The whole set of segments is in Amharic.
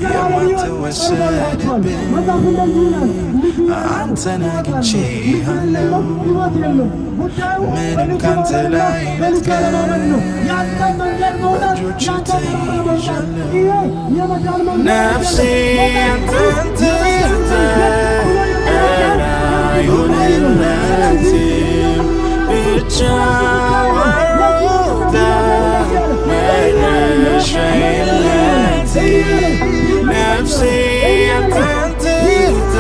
የማትወሰድብን አንተን አግኝቼሃለሁ ምንም ካንተ ላይ ነጥቀኝ በእጆች ተይዣለሁ ነፍሴ አንተን ትርታ አይሆንላትም ብቻ ወሮታ መነሻ የላትም ነፍሴ አንተን ትርታ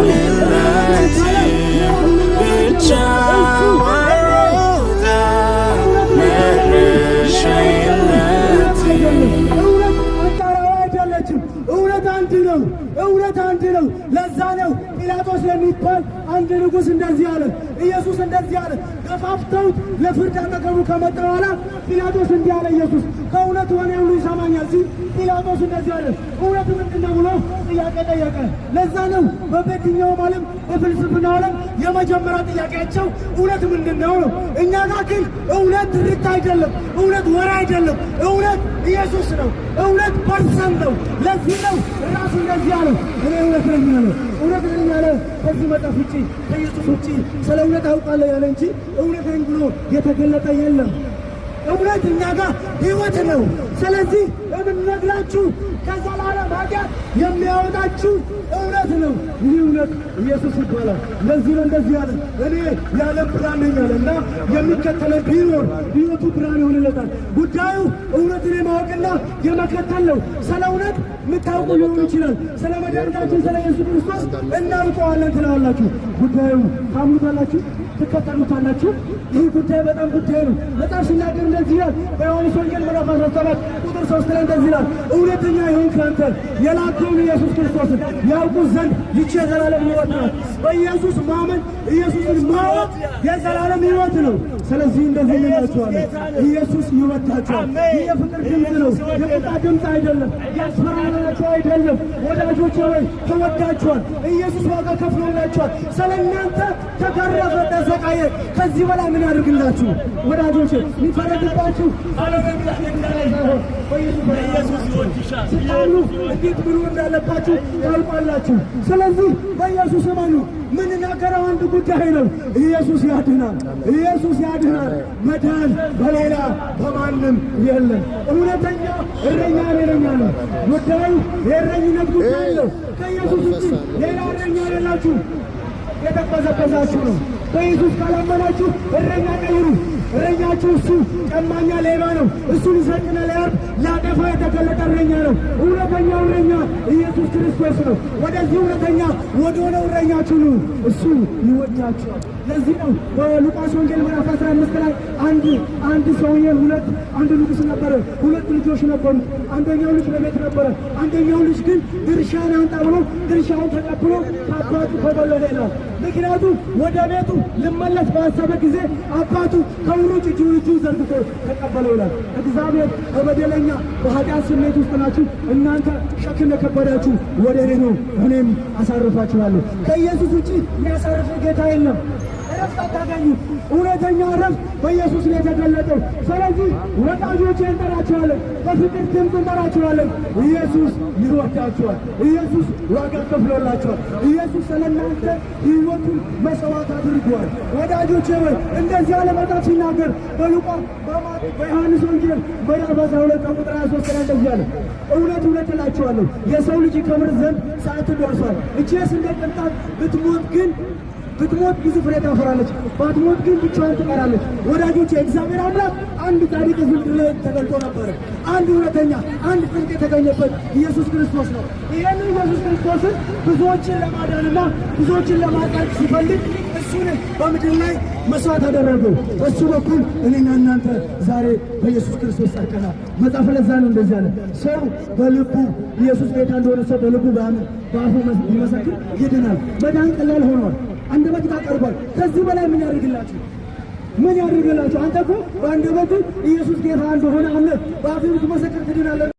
አይሆንላትም ብቻ ወሮታ መነሻ የላትም እውነት አንድ ነው። ለዛ ነው ጲላጦስ የሚባል አንድ ንጉሥ እንደዚህ አለ። ኢየሱስ እንደዚህ አለ። ገፋፍተውት ለፍርድ አጠገቡ ከመጣ በኋላ ጲላጦስ እንዲህ አለ። ኢየሱስ ከእውነት ወሬ ሁሉ ይሰማኛል ሲል ጲላጦስ እንደዚህ አለ። እውነት ምንድን ነው ብሎ ጥያቄ ጠየቀ። ለዛ ነው በየትኛውም ዓለም በፍልስፍናው ዓለም የመጀመሪያ ጥያቄያቸው እውነት ምንድን ነው ነው። እኛ ጋር ግን እውነት ትርክት አይደለም፣ እውነት ወሬ አይደለም፣ እውነት ኢየሱስ ነው። እውነት ፐርሰን ነው። ለዚህ ነው ራሱ እንደዚህ አለ። እኔ እውነት ነኝ አለ። እውነት ነኝ አለ። ከዚህ መጽሐፍ ውጪ ከኢየሱስ ውጪ ስለ እውነት አውቃለሁ ያለ እንጂ እውነት ነኝ ብሎ የተገለጠ የለም። እውነት እኛ ጋር ሕይወት ነው። ስለዚህ የምንነግራችሁ ከዘላለም ኃጢአት የሚያወጣችሁ እውነት ነው። ይህ እውነት ኢየሱስ ይባላል። ለዚህ ነው እንደዚህ ያለ እኔ የዓለም ብርሃን ነኝ አለ እና የሚከተለው ቢኖር ሕይወቱ ብርሃን ይሆንለታል። ጉዳዩ እውነትን የማወቅና የመከተል ነው። ስለ እውነት የምታውቁ ሊሆን ይችላል። ስለ መድኃኒታችን ስለ ኢየሱስ ክርስቶስ እናውቀዋለን ትላላችሁ። ጉዳዩ ታምኑታላችሁ፣ ትከተሉታላችሁ። ይህ ጉዳይ በጣም ጉዳይ ነው። መጽሐፍ ሲናገር እንደዚህ ይላል። በዮሐንስ ወንጌል ምዕራፍ 17 ቁጥር 3 ላይ እንደዚህ ይላል፣ እውነተኛ የሆንክ አንተ የላከውን ኢየሱስ ክርስቶስን ያውቁ ዘንድ ይህች የዘላለም ሕይወት ናት። በኢየሱስ ማመን ኢየሱስን ማወቅ የዘላለም ሕይወት ነው። ስለዚህ እንደዚህ እንላችኋለን፣ ኢየሱስ ይወዳችኋል። ይህ የፍቅር ድምፅ ነው፣ የቁጣ ድምፅ አይደለም፣ ያስፈራራችሁ አይደለም። ወዳጆች ሆይ ተወዳችኋል። ኢየሱስ ዋጋ ከፍሎላችኋል። ስለ እናንተ ተገረፈ፣ ተሰቃየ። ከዚህ በላይ ምን ያድርግላችሁ? ወዳጆች የሚፈረድባችሁ በኢየሱስ ስታምኑ እንዴት ብሎ እንዳለባችሁ ታውቃላችሁ። ስለዚህ በኢየሱስ እመኑ። ምንናገረው አንድ ጉዳይ ነው። ኢየሱስ ያድናል። ኢየሱስ ያድናል። መዳን በሌላ በማንም የለም። እውነተኛ እረኛ እረኛ ነው። ጉዳዩ የእረኝነት ጉዳይ ነው። ከኢየሱስ ውጭ ሌላ እረኛ የላችሁ። የተበዘበዛችሁ ነው። በኢየሱስ ካላመናችሁ እረኛ ቀይሩ። እረኛችሁ እሱ ቀማኛ ሌባ ነው። እሱ ሊሰርቅና ሊያርድ ሊያጠፋ የተገለጠ እረኛ ነው። እውነተኛው እረኛ ኢየሱስ ክርስቶስ ነው። ወደዚህ እውነተኛ ወደሆነው እረኛችሁ ነው። እሱ ይወዳችኋል። ለዚህ ነው በሉቃስ ወንጌል ምዕራፍ 15 ላይ አንድ ሰውዬ አንድ ንጉሥ ነበረ። 2 ልጆች ነበሩት። አንደኛው ልጅ በቤት ነበረ። አንደኛው ልጅ ግን ድርሻን አንጣ ብሎ ድርሻውን ተቀብሎ ከአባቱ ተበለጠ ይላል። ምክንያቱም ወደ ቤቱ ልመለስ ባሰበ ጊዜ አባቱ ከውሩጭ እጁ ዘርግቶ ተቀበለው ይላል። እግዚአብሔር በበደለኛ በኃጢአት ስሜት ውስጥ ናችሁ። እናንተ ሸክም የከበዳችሁ ወደ እኔ ኑ፣ እኔም አሳርፋችኋለሁ። ከኢየሱስ ውጭ የሚያሳርፍ ጌታ የለም። እረፍት አታገኙ። እውነተኛ እረፍት በኢየሱስ ላይ የተገለጠው። ስለዚህ ወዳጆቼ እንጠራችኋለን፣ በፍቅር ድምፅ እንጠራችኋለን። ኢየሱስ ይወዳችኋል። ኢየሱስ ዋጋ ከፍሎላችኋል። ኢየሱስ ስለ እናንተ ሕይወቱን መሥዋዕት አድርጓል። ወዳጆቼ ወይ እንደዚህ ያለ መጽሐፍ ሲናገር በዮሐንስ ወንጌል ምዕራፍ 12 ቁጥር 23 ላይ እንደዚህ አለ፣ እውነት እውነት እላችኋለሁ የሰው ልጅ ይከብር ዘንድ ሰዓቱ ደርሷል። እቺ የስንዴ ቅንጣት ብትሞት ብዙ ፍሬ ታፈራለች፣ ባትሞት ግን ብቻዋን ትቀራለች። ወዳጆች የእግዚአብሔር አምላክ አንድ ጻድቅ ሕዝብ ላይ ተገልጦ ነበረ። አንድ እውነተኛ አንድ ጽድቅ የተገኘበት ኢየሱስ ክርስቶስ ነው። ይህን ኢየሱስ ክርስቶስን ብዙዎችን ለማዳንና ብዙዎችን ለማጽደቅ ሲፈልግ እሱን በምድር ላይ መስዋዕት አደረገው። በእሱ በኩል እኔና እናንተ ዛሬ በኢየሱስ ክርስቶስ ጸድቀናል። መጽሐፍ ለዛ ነው እንደዚህ አለ፣ ሰው በልቡ ኢየሱስ ጌታ እንደሆነ ሰው በልቡ በአፉ ቢመሰክር ይድናል። መዳን ቀላል ሆኗል። አንደበት ታቀርቧል። ከዚህ በላይ ምን ያደርግላችሁ? ምን ያደርግላችሁ? አንተ እኮ በአንደበት ኢየሱስ ጌታ እንደሆነ አምነህ በአፍህ ብትመሰክር ትድናለህ።